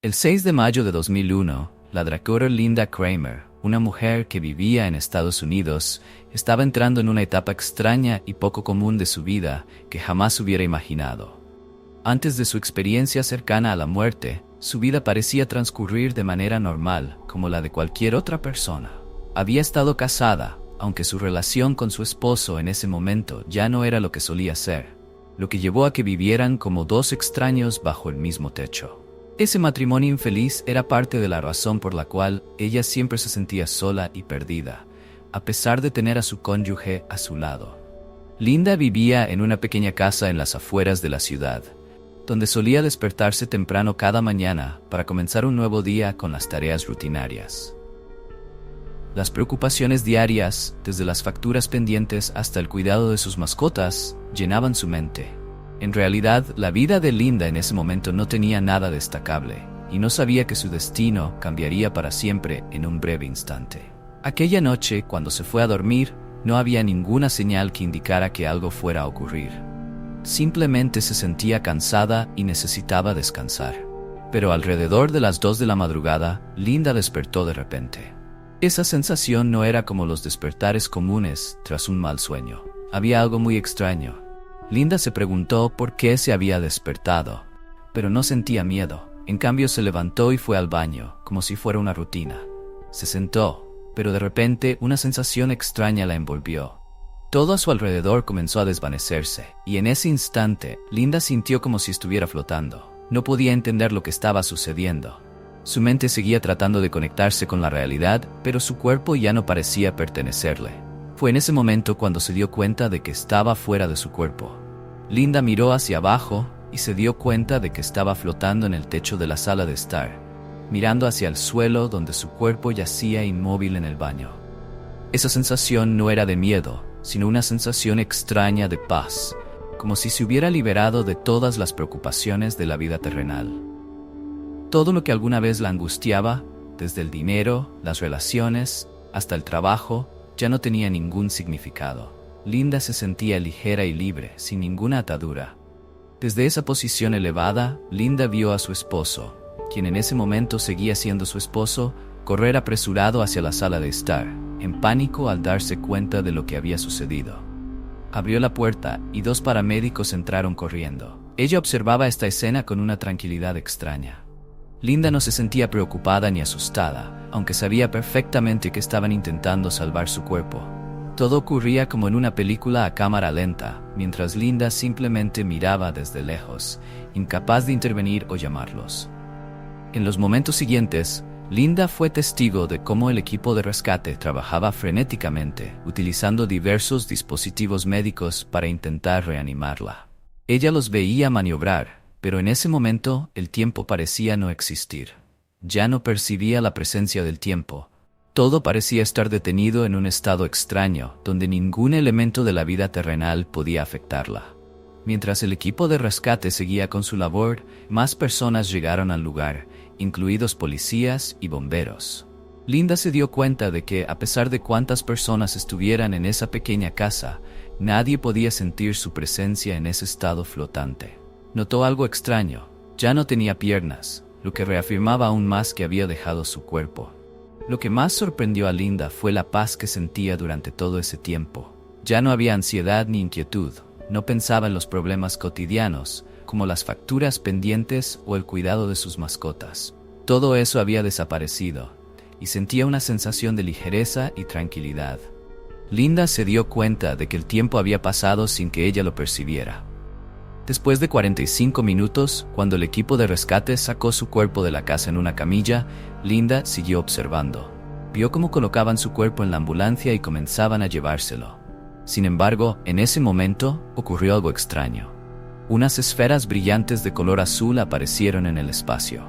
El 6 de mayo de 2001, la Dra. Linda Kramer, una mujer que vivía en Estados Unidos, estaba entrando en una etapa extraña y poco común de su vida que jamás hubiera imaginado. Antes de su experiencia cercana a la muerte, su vida parecía transcurrir de manera normal, como la de cualquier otra persona. Había estado casada, aunque su relación con su esposo en ese momento ya no era lo que solía ser, lo que llevó a que vivieran como dos extraños bajo el mismo techo. Ese matrimonio infeliz era parte de la razón por la cual ella siempre se sentía sola y perdida, a pesar de tener a su cónyuge a su lado. Linda vivía en una pequeña casa en las afueras de la ciudad, donde solía despertarse temprano cada mañana para comenzar un nuevo día con las tareas rutinarias. Las preocupaciones diarias, desde las facturas pendientes hasta el cuidado de sus mascotas, llenaban su mente. En realidad, la vida de Linda en ese momento no tenía nada destacable, y no sabía que su destino cambiaría para siempre en un breve instante. Aquella noche, cuando se fue a dormir, no había ninguna señal que indicara que algo fuera a ocurrir. Simplemente se sentía cansada y necesitaba descansar. Pero alrededor de las 2 de la madrugada, Linda despertó de repente. Esa sensación no era como los despertares comunes tras un mal sueño. Había algo muy extraño. Linda se preguntó por qué se había despertado, pero no sentía miedo. En cambio se levantó y fue al baño, como si fuera una rutina. Se sentó, pero de repente una sensación extraña la envolvió. Todo a su alrededor comenzó a desvanecerse, y en ese instante, Linda sintió como si estuviera flotando. No podía entender lo que estaba sucediendo. Su mente seguía tratando de conectarse con la realidad, pero su cuerpo ya no parecía pertenecerle. Fue en ese momento cuando se dio cuenta de que estaba fuera de su cuerpo. Linda miró hacia abajo y se dio cuenta de que estaba flotando en el techo de la sala de estar, mirando hacia el suelo donde su cuerpo yacía inmóvil en el baño. Esa sensación no era de miedo, sino una sensación extraña de paz, como si se hubiera liberado de todas las preocupaciones de la vida terrenal. Todo lo que alguna vez la angustiaba, desde el dinero, las relaciones, hasta el trabajo, ya no tenía ningún significado. Linda se sentía ligera y libre, sin ninguna atadura. Desde esa posición elevada, Linda vio a su esposo, quien en ese momento seguía siendo su esposo, correr apresurado hacia la sala de estar, en pánico al darse cuenta de lo que había sucedido. Abrió la puerta y 2 paramédicos entraron corriendo. Ella observaba esta escena con una tranquilidad extraña. Linda no se sentía preocupada ni asustada, aunque sabía perfectamente que estaban intentando salvar su cuerpo. Todo ocurría como en una película a cámara lenta, mientras Linda simplemente miraba desde lejos, incapaz de intervenir o llamarlos. En los momentos siguientes, Linda fue testigo de cómo el equipo de rescate trabajaba frenéticamente, utilizando diversos dispositivos médicos para intentar reanimarla. Ella los veía maniobrar, pero en ese momento el tiempo parecía no existir. Ya no percibía la presencia del tiempo. Todo parecía estar detenido en un estado extraño, donde ningún elemento de la vida terrenal podía afectarla. Mientras el equipo de rescate seguía con su labor, más personas llegaron al lugar, incluidos policías y bomberos. Linda se dio cuenta de que, a pesar de cuántas personas estuvieran en esa pequeña casa, nadie podía sentir su presencia en ese estado flotante. Notó algo extraño. Ya no tenía piernas, lo que reafirmaba aún más que había dejado su cuerpo. Lo que más sorprendió a Linda fue la paz que sentía durante todo ese tiempo. Ya no había ansiedad ni inquietud. No pensaba en los problemas cotidianos, como las facturas pendientes o el cuidado de sus mascotas. Todo eso había desaparecido, y sentía una sensación de ligereza y tranquilidad. Linda se dio cuenta de que el tiempo había pasado sin que ella lo percibiera. Después de 45 minutos, cuando el equipo de rescate sacó su cuerpo de la casa en una camilla, Linda siguió observando. Vio cómo colocaban su cuerpo en la ambulancia y comenzaban a llevárselo. Sin embargo, en ese momento, ocurrió algo extraño. Unas esferas brillantes de color azul aparecieron en el espacio.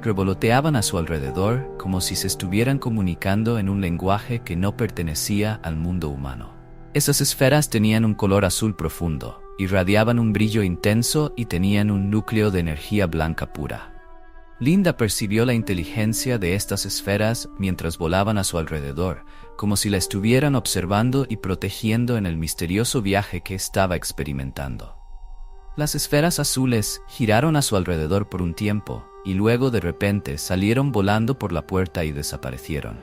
Revoloteaban a su alrededor como si se estuvieran comunicando en un lenguaje que no pertenecía al mundo humano. Esas esferas tenían un color azul profundo, irradiaban un brillo intenso y tenían un núcleo de energía blanca pura. Linda percibió la inteligencia de estas esferas mientras volaban a su alrededor, como si la estuvieran observando y protegiendo en el misterioso viaje que estaba experimentando. Las esferas azules giraron a su alrededor por un tiempo, y luego de repente salieron volando por la puerta y desaparecieron.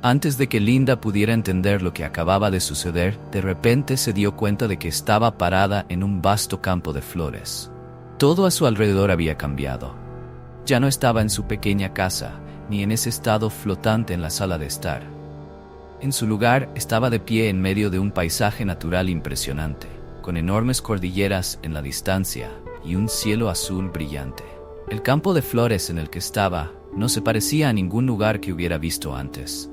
Antes de que Linda pudiera entender lo que acababa de suceder, de repente se dio cuenta de que estaba parada en un vasto campo de flores. Todo a su alrededor había cambiado. Ya no estaba en su pequeña casa, ni en ese estado flotante en la sala de estar. En su lugar estaba de pie en medio de un paisaje natural impresionante, con enormes cordilleras en la distancia y un cielo azul brillante. El campo de flores en el que estaba no se parecía a ningún lugar que hubiera visto antes.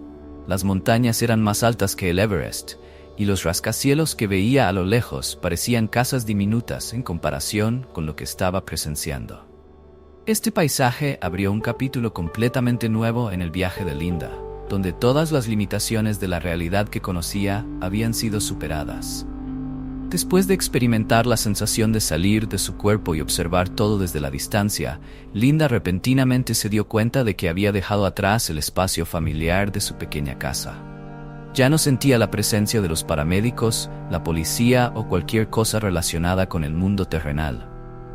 Las montañas eran más altas que el Everest, y los rascacielos que veía a lo lejos parecían casas diminutas en comparación con lo que estaba presenciando. Este paisaje abrió un capítulo completamente nuevo en el viaje de Linda, donde todas las limitaciones de la realidad que conocía habían sido superadas. Después de experimentar la sensación de salir de su cuerpo y observar todo desde la distancia, Linda repentinamente se dio cuenta de que había dejado atrás el espacio familiar de su pequeña casa. Ya no sentía la presencia de los paramédicos, la policía o cualquier cosa relacionada con el mundo terrenal.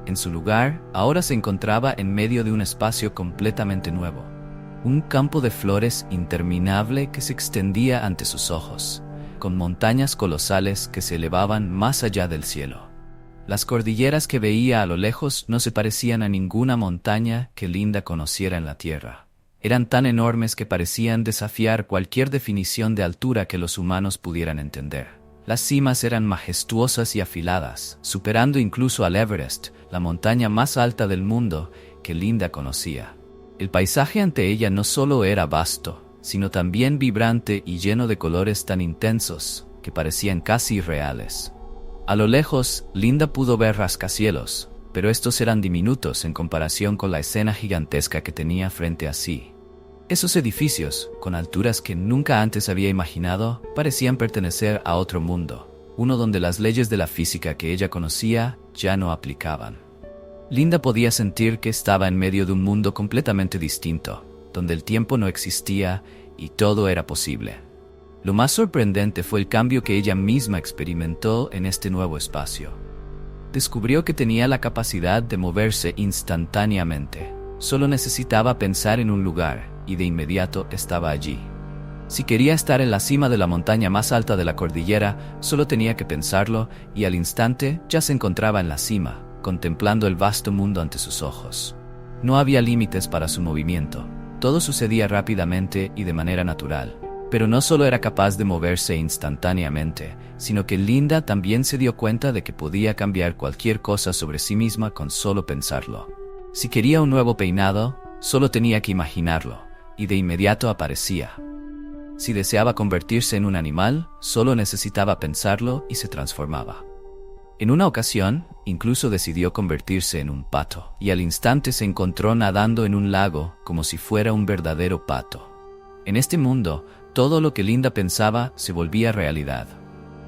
En su lugar, ahora se encontraba en medio de un espacio completamente nuevo. Un campo de flores interminable que se extendía ante sus ojos, con montañas colosales que se elevaban más allá del cielo. Las cordilleras que veía a lo lejos no se parecían a ninguna montaña que Linda conociera en la tierra. Eran tan enormes que parecían desafiar cualquier definición de altura que los humanos pudieran entender. Las cimas eran majestuosas y afiladas, superando incluso al Everest, la montaña más alta del mundo que Linda conocía. El paisaje ante ella no solo era vasto, sino también vibrante y lleno de colores tan intensos que parecían casi irreales. A lo lejos, Linda pudo ver rascacielos, pero estos eran diminutos en comparación con la escena gigantesca que tenía frente a sí. Esos edificios, con alturas que nunca antes había imaginado, parecían pertenecer a otro mundo, uno donde las leyes de la física que ella conocía ya no aplicaban. Linda podía sentir que estaba en medio de un mundo completamente distinto, donde el tiempo no existía y todo era posible. Lo más sorprendente fue el cambio que ella misma experimentó en este nuevo espacio. Descubrió que tenía la capacidad de moverse instantáneamente. Solo necesitaba pensar en un lugar y de inmediato estaba allí. Si quería estar en la cima de la montaña más alta de la cordillera, solo tenía que pensarlo y al instante ya se encontraba en la cima, contemplando el vasto mundo ante sus ojos. No había límites para su movimiento. Todo sucedía rápidamente y de manera natural. Pero no solo era capaz de moverse instantáneamente, sino que Linda también se dio cuenta de que podía cambiar cualquier cosa sobre sí misma con solo pensarlo. Si quería un nuevo peinado, solo tenía que imaginarlo, y de inmediato aparecía. Si deseaba convertirse en un animal, solo necesitaba pensarlo y se transformaba. En una ocasión, incluso decidió convertirse en un pato, y al instante se encontró nadando en un lago como si fuera un verdadero pato. En este mundo, todo lo que Linda pensaba se volvía realidad.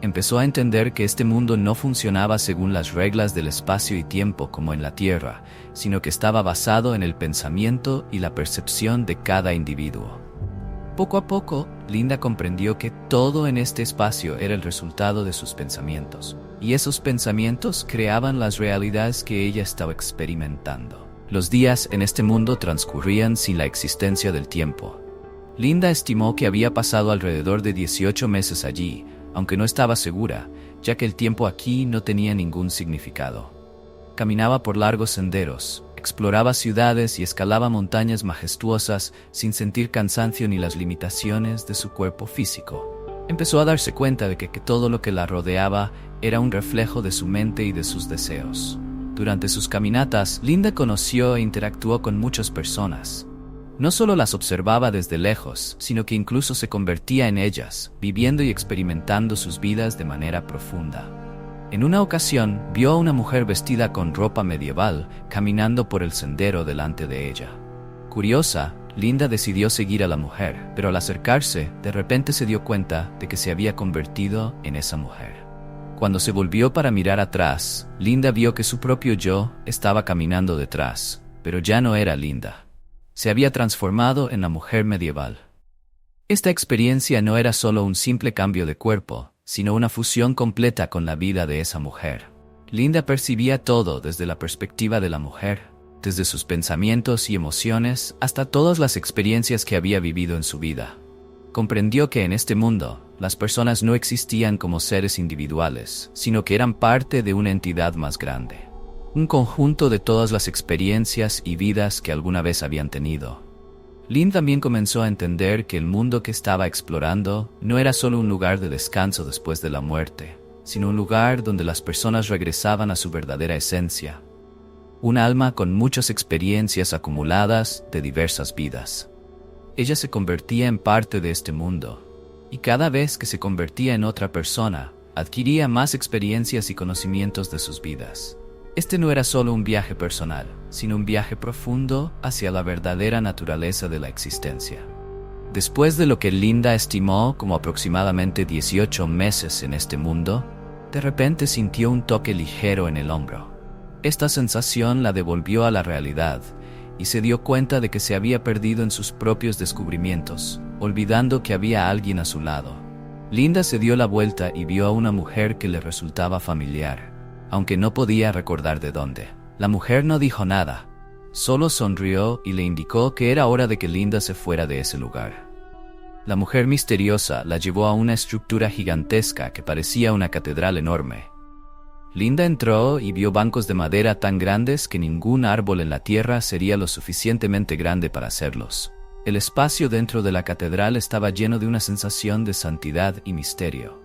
Empezó a entender que este mundo no funcionaba según las reglas del espacio y tiempo como en la Tierra, sino que estaba basado en el pensamiento y la percepción de cada individuo. Poco a poco, Linda comprendió que todo en este espacio era el resultado de sus pensamientos, y esos pensamientos creaban las realidades que ella estaba experimentando. Los días en este mundo transcurrían sin la existencia del tiempo. Linda estimó que había pasado alrededor de 18 meses allí, aunque no estaba segura, ya que el tiempo aquí no tenía ningún significado. Caminaba por largos senderos, exploraba ciudades y escalaba montañas majestuosas sin sentir cansancio ni las limitaciones de su cuerpo físico. Empezó a darse cuenta de que todo lo que la rodeaba era un reflejo de su mente y de sus deseos. Durante sus caminatas, Linda conoció e interactuó con muchas personas. No solo las observaba desde lejos, sino que incluso se convertía en ellas, viviendo y experimentando sus vidas de manera profunda. En una ocasión, vio a una mujer vestida con ropa medieval caminando por el sendero delante de ella. Curiosa, Linda decidió seguir a la mujer, pero al acercarse, de repente se dio cuenta de que se había convertido en esa mujer. Cuando se volvió para mirar atrás, Linda vio que su propio yo estaba caminando detrás, pero ya no era Linda. Se había transformado en la mujer medieval. Esta experiencia no era solo un simple cambio de cuerpo, sino una fusión completa con la vida de esa mujer. Linda percibía todo desde la perspectiva de la mujer, desde sus pensamientos y emociones hasta todas las experiencias que había vivido en su vida. Comprendió que en este mundo, las personas no existían como seres individuales, sino que eran parte de una entidad más grande. Un conjunto de todas las experiencias y vidas que alguna vez habían tenido. Lynn también comenzó a entender que el mundo que estaba explorando no era solo un lugar de descanso después de la muerte, sino un lugar donde las personas regresaban a su verdadera esencia. Un alma con muchas experiencias acumuladas de diversas vidas. Ella se convertía en parte de este mundo, y cada vez que se convertía en otra persona, adquiría más experiencias y conocimientos de sus vidas. Este no era solo un viaje personal, sino un viaje profundo hacia la verdadera naturaleza de la existencia. Después de lo que Linda estimó como aproximadamente 18 meses en este mundo, de repente sintió un toque ligero en el hombro. Esta sensación la devolvió a la realidad, y se dio cuenta de que se había perdido en sus propios descubrimientos, olvidando que había alguien a su lado. Linda se dio la vuelta y vio a una mujer que le resultaba familiar, aunque no podía recordar de dónde. La mujer no dijo nada, solo sonrió y le indicó que era hora de que Linda se fuera de ese lugar. La mujer misteriosa la llevó a una estructura gigantesca que parecía una catedral enorme. Linda entró y vio bancos de madera tan grandes que ningún árbol en la tierra sería lo suficientemente grande para hacerlos. El espacio dentro de la catedral estaba lleno de una sensación de santidad y misterio.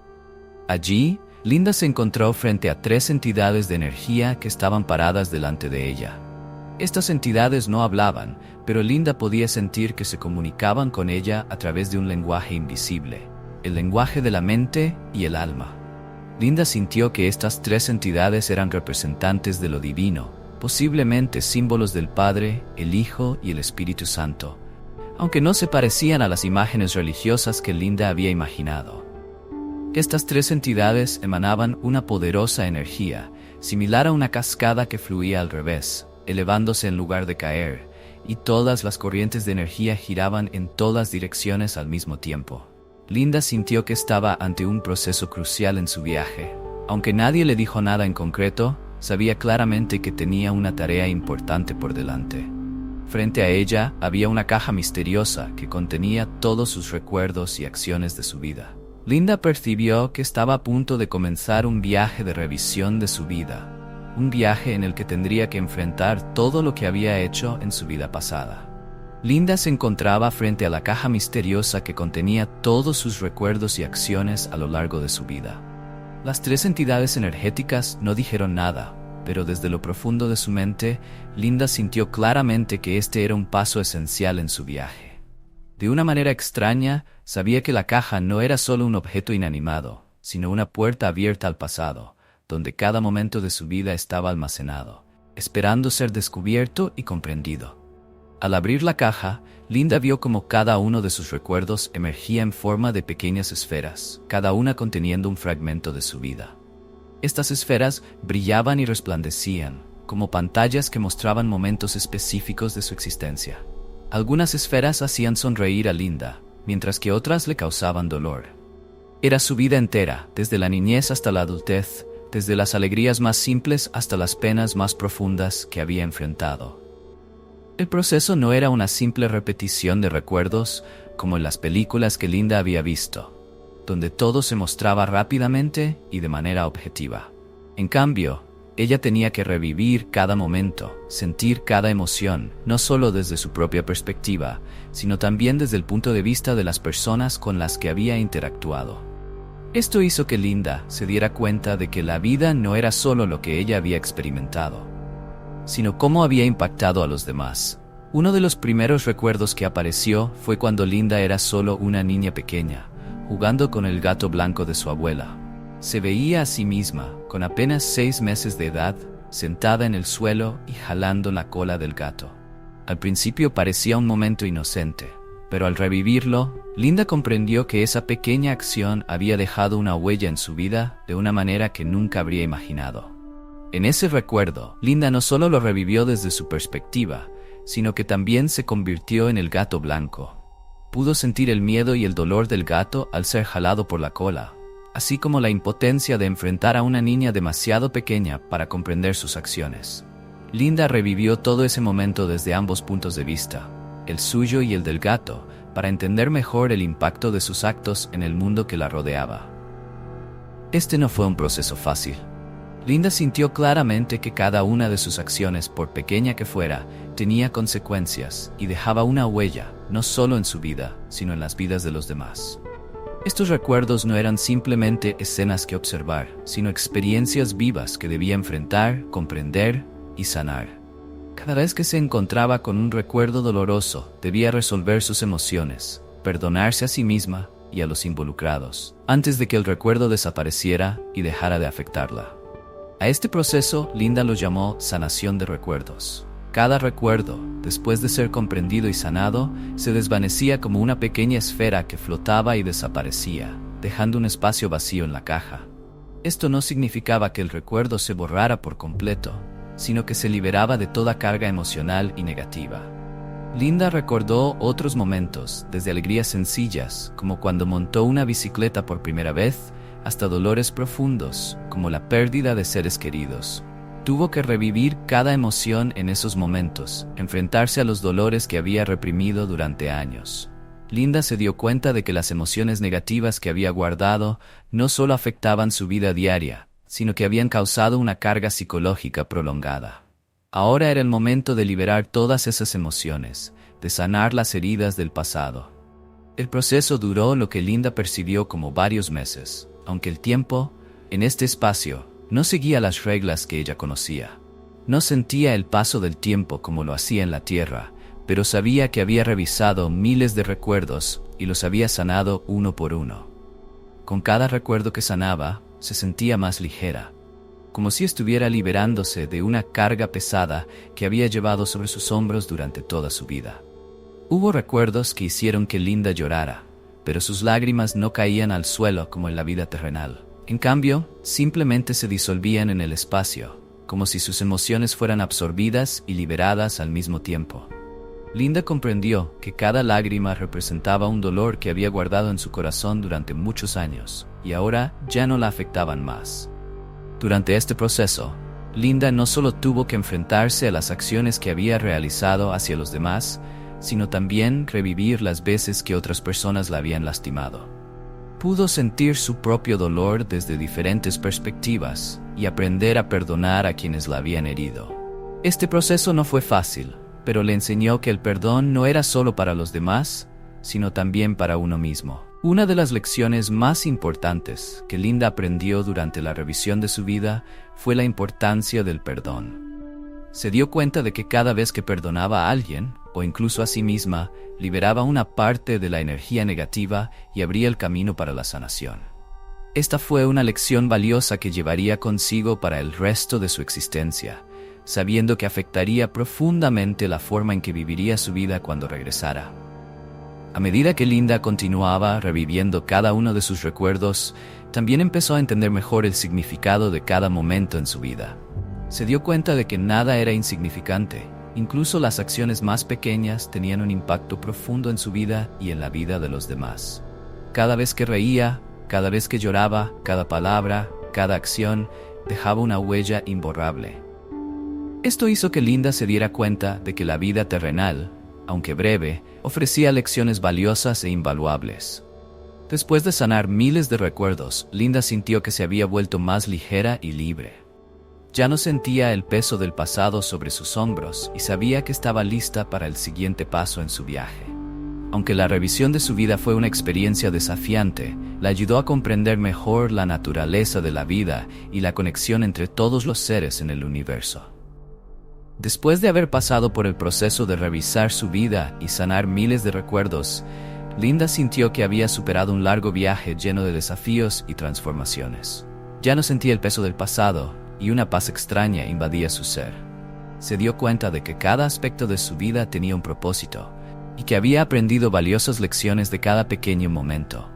Allí, Linda se encontró frente a 3 entidades de energía que estaban paradas delante de ella. Estas entidades no hablaban, pero Linda podía sentir que se comunicaban con ella a través de un lenguaje invisible, el lenguaje de la mente y el alma. Linda sintió que estas 3 entidades eran representantes de lo divino, posiblemente símbolos del Padre, el Hijo y el Espíritu Santo, aunque no se parecían a las imágenes religiosas que Linda había imaginado. Estas 3 entidades emanaban una poderosa energía, similar a una cascada que fluía al revés, elevándose en lugar de caer, y todas las corrientes de energía giraban en todas direcciones al mismo tiempo. Linda sintió que estaba ante un proceso crucial en su viaje. Aunque nadie le dijo nada en concreto, sabía claramente que tenía una tarea importante por delante. Frente a ella había una caja misteriosa que contenía todos sus recuerdos y acciones de su vida. Linda percibió que estaba a punto de comenzar un viaje de revisión de su vida, un viaje en el que tendría que enfrentar todo lo que había hecho en su vida pasada. Linda se encontraba frente a la caja misteriosa que contenía todos sus recuerdos y acciones a lo largo de su vida. Las 3 entidades energéticas no dijeron nada, pero desde lo profundo de su mente, Linda sintió claramente que este era un paso esencial en su viaje. De una manera extraña, sabía que la caja no era solo un objeto inanimado, sino una puerta abierta al pasado, donde cada momento de su vida estaba almacenado, esperando ser descubierto y comprendido. Al abrir la caja, Linda vio como cada uno de sus recuerdos emergía en forma de pequeñas esferas, cada una conteniendo un fragmento de su vida. Estas esferas brillaban y resplandecían, como pantallas que mostraban momentos específicos de su existencia. Algunas esferas hacían sonreír a Linda, mientras que otras le causaban dolor. Era su vida entera, desde la niñez hasta la adultez, desde las alegrías más simples hasta las penas más profundas que había enfrentado. El proceso no era una simple repetición de recuerdos como en las películas que Linda había visto, donde todo se mostraba rápidamente y de manera objetiva. En cambio, ella tenía que revivir cada momento, sentir cada emoción, no solo desde su propia perspectiva, sino también desde el punto de vista de las personas con las que había interactuado. Esto hizo que Linda se diera cuenta de que la vida no era solo lo que ella había experimentado, sino cómo había impactado a los demás. Uno de los primeros recuerdos que apareció fue cuando Linda era solo una niña pequeña, jugando con el gato blanco de su abuela. Se veía a sí misma, con apenas 6 meses de edad, sentada en el suelo y jalando la cola del gato. Al principio parecía un momento inocente, pero al revivirlo, Linda comprendió que esa pequeña acción había dejado una huella en su vida de una manera que nunca habría imaginado. En ese recuerdo, Linda no solo lo revivió desde su perspectiva, sino que también se convirtió en el gato blanco. Pudo sentir el miedo y el dolor del gato al ser jalado por la cola, así como la impotencia de enfrentar a una niña demasiado pequeña para comprender sus acciones. Linda revivió todo ese momento desde ambos puntos de vista, el suyo y el del gato, para entender mejor el impacto de sus actos en el mundo que la rodeaba. Este no fue un proceso fácil. Linda sintió claramente que cada una de sus acciones, por pequeña que fuera, tenía consecuencias y dejaba una huella, no solo en su vida, sino en las vidas de los demás. Estos recuerdos no eran simplemente escenas que observar, sino experiencias vivas que debía enfrentar, comprender y sanar. Cada vez que se encontraba con un recuerdo doloroso, debía resolver sus emociones, perdonarse a sí misma y a los involucrados, antes de que el recuerdo desapareciera y dejara de afectarla. A este proceso, Linda lo llamó sanación de recuerdos. Cada recuerdo, después de ser comprendido y sanado, se desvanecía como una pequeña esfera que flotaba y desaparecía, dejando un espacio vacío en la caja. Esto no significaba que el recuerdo se borrara por completo, sino que se liberaba de toda carga emocional y negativa. Linda recordó otros momentos, desde alegrías sencillas, como cuando montó una bicicleta por primera vez, hasta dolores profundos, como la pérdida de seres queridos. Tuvo que revivir cada emoción en esos momentos, enfrentarse a los dolores que había reprimido durante años. Linda se dio cuenta de que las emociones negativas que había guardado no solo afectaban su vida diaria, sino que habían causado una carga psicológica prolongada. Ahora era el momento de liberar todas esas emociones, de sanar las heridas del pasado. El proceso duró lo que Linda percibió como varios meses, aunque el tiempo, en este espacio, no seguía las reglas que ella conocía. No sentía el paso del tiempo como lo hacía en la Tierra, pero sabía que había revisado miles de recuerdos y los había sanado uno por uno. Con cada recuerdo que sanaba, se sentía más ligera, como si estuviera liberándose de una carga pesada que había llevado sobre sus hombros durante toda su vida. Hubo recuerdos que hicieron que Linda llorara, pero sus lágrimas no caían al suelo como en la vida terrenal. En cambio, simplemente se disolvían en el espacio, como si sus emociones fueran absorbidas y liberadas al mismo tiempo. Linda comprendió que cada lágrima representaba un dolor que había guardado en su corazón durante muchos años, y ahora ya no la afectaban más. Durante este proceso, Linda no solo tuvo que enfrentarse a las acciones que había realizado hacia los demás, sino también revivir las veces que otras personas la habían lastimado. Pudo sentir su propio dolor desde diferentes perspectivas y aprender a perdonar a quienes la habían herido. Este proceso no fue fácil, pero le enseñó que el perdón no era solo para los demás, sino también para uno mismo. Una de las lecciones más importantes que Linda aprendió durante la revisión de su vida fue la importancia del perdón. Se dio cuenta de que cada vez que perdonaba a alguien, o incluso a sí misma, liberaba una parte de la energía negativa y abría el camino para la sanación. Esta fue una lección valiosa que llevaría consigo para el resto de su existencia, sabiendo que afectaría profundamente la forma en que viviría su vida cuando regresara. A medida que Linda continuaba reviviendo cada uno de sus recuerdos, también empezó a entender mejor el significado de cada momento en su vida. Se dio cuenta de que nada era insignificante, incluso las acciones más pequeñas tenían un impacto profundo en su vida y en la vida de los demás. Cada vez que reía, cada vez que lloraba, cada palabra, cada acción, dejaba una huella imborrable. Esto hizo que Linda se diera cuenta de que la vida terrenal, aunque breve, ofrecía lecciones valiosas e invaluables. Después de sanar miles de recuerdos, Linda sintió que se había vuelto más ligera y libre. Ya no sentía el peso del pasado sobre sus hombros y sabía que estaba lista para el siguiente paso en su viaje. Aunque la revisión de su vida fue una experiencia desafiante, la ayudó a comprender mejor la naturaleza de la vida y la conexión entre todos los seres en el universo. Después de haber pasado por el proceso de revisar su vida y sanar miles de recuerdos, Linda sintió que había superado un largo viaje lleno de desafíos y transformaciones. Ya no sentía el peso del pasado, y una paz extraña invadía su ser. Se dio cuenta de que cada aspecto de su vida tenía un propósito, y que había aprendido valiosas lecciones de cada pequeño momento.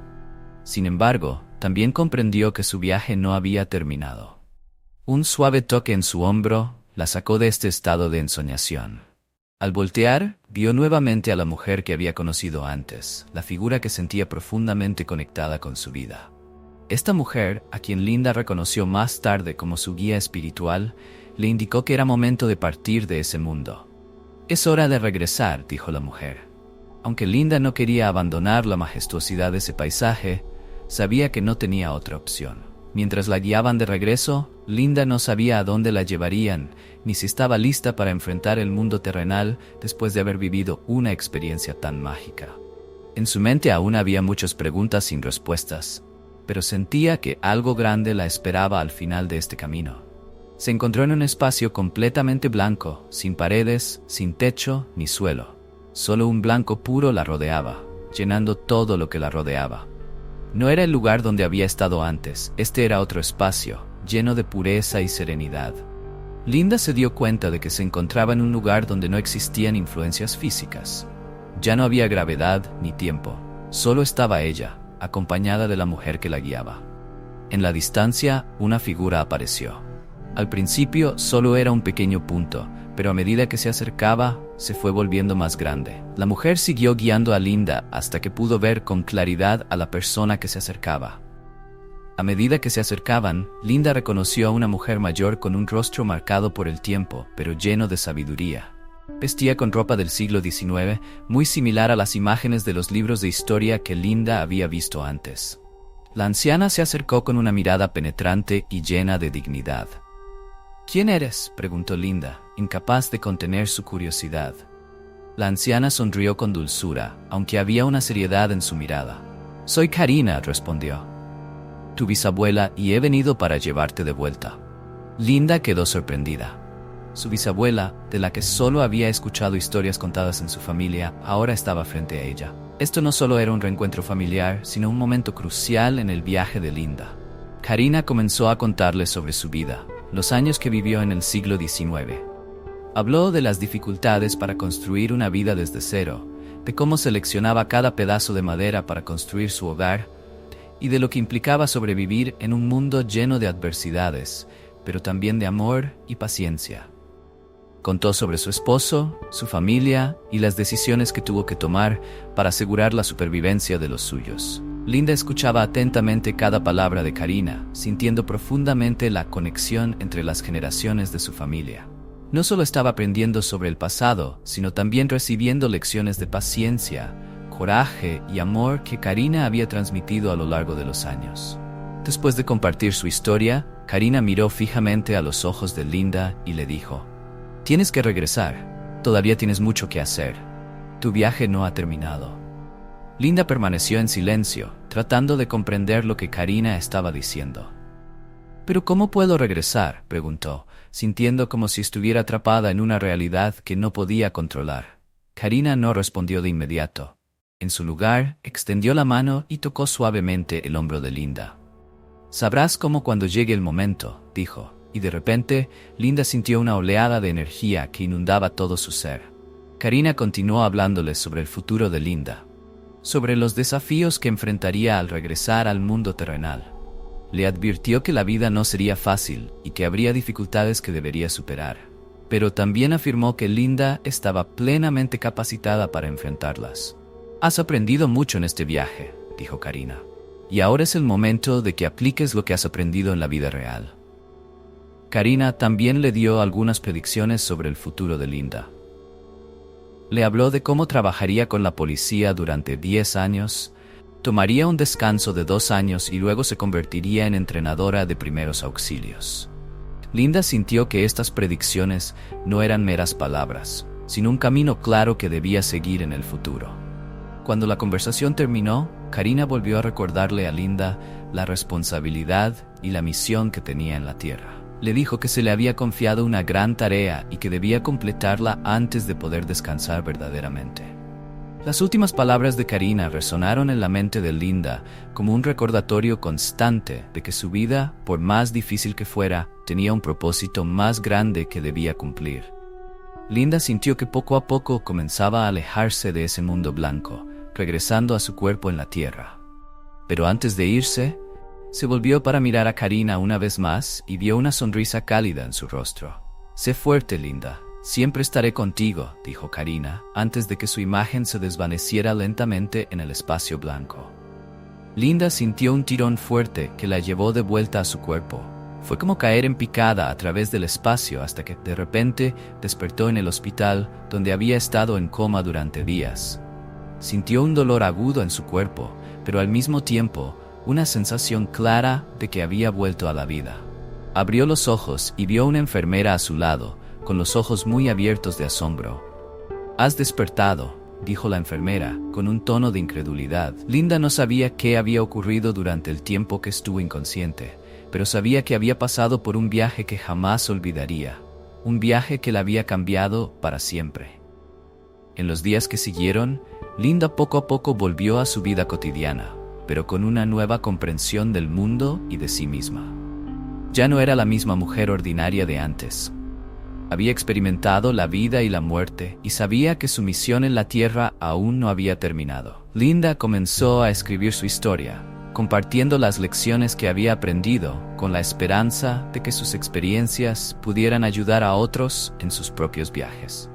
Sin embargo, también comprendió que su viaje no había terminado. Un suave toque en su hombro la sacó de este estado de ensoñación. Al voltear, vio nuevamente a la mujer que había conocido antes, la figura que sentía profundamente conectada con su vida. Esta mujer, a quien Linda reconoció más tarde como su guía espiritual, le indicó que era momento de partir de ese mundo. «Es hora de regresar», dijo la mujer. Aunque Linda no quería abandonar la majestuosidad de ese paisaje, sabía que no tenía otra opción. Mientras la guiaban de regreso, Linda no sabía a dónde la llevarían, ni si estaba lista para enfrentar el mundo terrenal después de haber vivido una experiencia tan mágica. En su mente aún había muchas preguntas sin respuestas, pero sentía que algo grande la esperaba al final de este camino. Se encontró en un espacio completamente blanco, sin paredes, sin techo ni suelo. Solo un blanco puro la rodeaba, llenando todo lo que la rodeaba. No era el lugar donde había estado antes, este era otro espacio, lleno de pureza y serenidad. Linda se dio cuenta de que se encontraba en un lugar donde no existían influencias físicas. Ya no había gravedad ni tiempo, solo estaba ella, acompañada de la mujer que la guiaba. En la distancia, una figura apareció. Al principio solo era un pequeño punto, pero a medida que se acercaba, se fue volviendo más grande. La mujer siguió guiando a Linda hasta que pudo ver con claridad a la persona que se acercaba. A medida que se acercaban, Linda reconoció a una mujer mayor con un rostro marcado por el tiempo, pero lleno de sabiduría. Vestía con ropa del siglo XIX, muy similar a las imágenes de los libros de historia que Linda había visto antes. La anciana se acercó con una mirada penetrante y llena de dignidad. «¿Quién eres?», preguntó Linda, incapaz de contener su curiosidad. La anciana sonrió con dulzura, aunque había una seriedad en su mirada. «Soy Karina», respondió. «Tu bisabuela, y he venido para llevarte de vuelta». Linda quedó sorprendida. Su bisabuela, de la que solo había escuchado historias contadas en su familia, ahora estaba frente a ella. Esto no solo era un reencuentro familiar, sino un momento crucial en el viaje de Linda. Karina comenzó a contarle sobre su vida, los años que vivió en el siglo XIX. Habló de las dificultades para construir una vida desde cero, de cómo seleccionaba cada pedazo de madera para construir su hogar, y de lo que implicaba sobrevivir en un mundo lleno de adversidades, pero también de amor y paciencia. Contó sobre su esposo, su familia y las decisiones que tuvo que tomar para asegurar la supervivencia de los suyos. Linda escuchaba atentamente cada palabra de Karina, sintiendo profundamente la conexión entre las generaciones de su familia. No solo estaba aprendiendo sobre el pasado, sino también recibiendo lecciones de paciencia, coraje y amor que Karina había transmitido a lo largo de los años. Después de compartir su historia, Karina miró fijamente a los ojos de Linda y le dijo: «Tienes que regresar. Todavía tienes mucho que hacer. Tu viaje no ha terminado». Linda permaneció en silencio, tratando de comprender lo que Karina estaba diciendo. «¿Pero cómo puedo regresar?», preguntó, sintiendo como si estuviera atrapada en una realidad que no podía controlar. Karina no respondió de inmediato. En su lugar, extendió la mano y tocó suavemente el hombro de Linda. «Sabrás cómo cuando llegue el momento», dijo, y de repente, Linda sintió una oleada de energía que inundaba todo su ser. Karina continuó hablándoles sobre el futuro de Linda, sobre los desafíos que enfrentaría al regresar al mundo terrenal. Le advirtió que la vida no sería fácil y que habría dificultades que debería superar, pero también afirmó que Linda estaba plenamente capacitada para enfrentarlas. «Has aprendido mucho en este viaje», dijo Karina, «y ahora es el momento de que apliques lo que has aprendido en la vida real». Karina también le dio algunas predicciones sobre el futuro de Linda. Le habló de cómo trabajaría con la policía durante 10 años, tomaría un descanso de 2 años y luego se convertiría en entrenadora de primeros auxilios. Linda sintió que estas predicciones no eran meras palabras, sino un camino claro que debía seguir en el futuro. Cuando la conversación terminó, Karina volvió a recordarle a Linda la responsabilidad y la misión que tenía en la Tierra. Le dijo que se le había confiado una gran tarea y que debía completarla antes de poder descansar verdaderamente. Las últimas palabras de Karina resonaron en la mente de Linda como un recordatorio constante de que su vida, por más difícil que fuera, tenía un propósito más grande que debía cumplir. Linda sintió que poco a poco comenzaba a alejarse de ese mundo blanco, regresando a su cuerpo en la tierra. Pero antes de irse, se volvió para mirar a Karina una vez más y vio una sonrisa cálida en su rostro. «Sé fuerte, Linda. Siempre estaré contigo», dijo Karina, antes de que su imagen se desvaneciera lentamente en el espacio blanco. Linda sintió un tirón fuerte que la llevó de vuelta a su cuerpo. Fue como caer en picada a través del espacio hasta que de repente despertó en el hospital donde había estado en coma durante días. Sintió un dolor agudo en su cuerpo, pero al mismo tiempo una sensación clara de que había vuelto a la vida. Abrió los ojos y vio a una enfermera a su lado, con los ojos muy abiertos de asombro. «Has despertado», dijo la enfermera, con un tono de incredulidad. Linda no sabía qué había ocurrido durante el tiempo que estuvo inconsciente, pero sabía que había pasado por un viaje que jamás olvidaría, un viaje que la había cambiado para siempre. En los días que siguieron, Linda poco a poco volvió a su vida cotidiana, pero con una nueva comprensión del mundo y de sí misma. Ya no era la misma mujer ordinaria de antes. Había experimentado la vida y la muerte y sabía que su misión en la Tierra aún no había terminado. Linda comenzó a escribir su historia, compartiendo las lecciones que había aprendido, con la esperanza de que sus experiencias pudieran ayudar a otros en sus propios viajes.